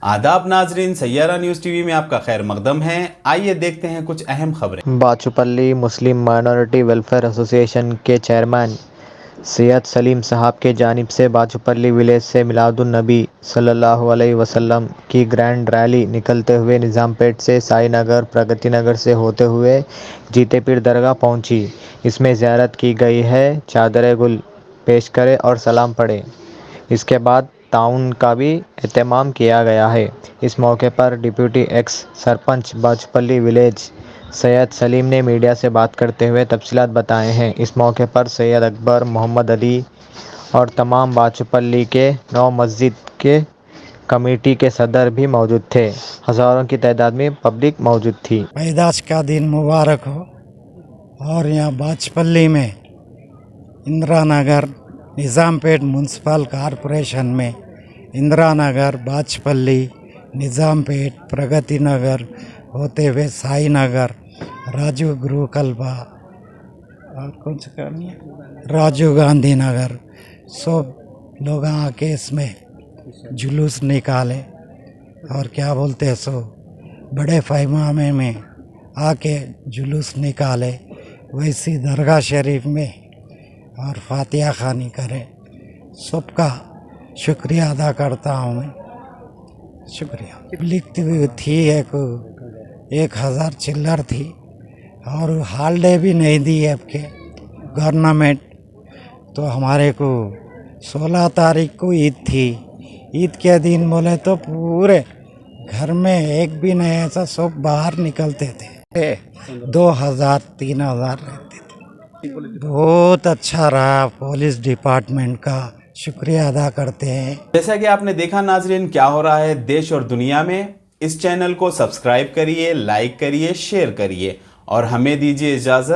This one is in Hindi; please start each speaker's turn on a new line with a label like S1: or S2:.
S1: आदाब नाजरीन, सैयारा न्यूज़ टीवी में आपका खैर मकदम है। आइए देखते हैं कुछ अहम खबरें।
S2: बाचुपल्ली मुस्लिम माइनॉरिटी वेलफेयर एसोसिएशन के चेयरमैन सैयद सलीम साहब के जानिब से बाचुपल्ली विलेज से मिलादुन नबी सल्लल्लाहु अलैहि वसल्लम की ग्रैंड रैली निकलते हुए निज़ामपेट से साई नगर प्रगति नगर से होते हुए जीते पीर दरगाह पहुंची। इसमें ज़ियारत की गई है, चादर गुल पेश करे और सलाम पढ़े। इसके बाद ताउन का भी एहतमाम किया गया है। इस मौके पर deputy x sarpanch Bachupally village Syed Salim ने मीडिया से बात करते हुए तफसीलात बताए हैं। इस मौके पर सैयद अकबर, मोहम्मद अली और तमाम बाचुपल्ली के 9 मस्जिद के कमेटी के सदर भी मौजूद थे। हज़ारों की तादाद में पब्लिक मौजूद थी।
S3: पैदाश का दिन मुबारक हो। और यहाँ बाचपल्ली में इंदिरा नगर निज़ामपेट म्यूनसिपल कॉरपोरेशन में इंदिरा नगर, बाचपल्ली, निज़ामपेट, प्रगति नगर होते हुए साई नगर, राजीव गुरु कल्बा और कौन सा करनी है, राजीव गांधी नगर, सब लोग आके इसमें जुलूस निकाले और क्या बोलते हैं सो बड़े पैमाने में आके जुलूस निकाले। वैसी दरगाह शरीफ में और फातिहा खानी करें। सबका शुक्रिया अदा करता हूँ मैं। शुक्रिया। लिखती हुई थी 1,000 चिल्लर थी और हॉलीडे भी नहीं दी आपके गवर्नमेंट। तो हमारे को 16 तारीख को ईद थी। ईद के दिन बोले तो पूरे घर में एक भी नहीं, ऐसा सब बाहर निकलते थे। 2,000 3,000 रहते थे। बहुत अच्छा रहा। पुलिस डिपार्टमेंट का शुक्रिया अदा करते हैं।
S1: जैसा कि आपने देखा नाजरीन, क्या हो रहा है देश और दुनिया में। इस चैनल को सब्सक्राइब करिए, लाइक करिए, शेयर करिए और हमें दीजिए इजाज़त।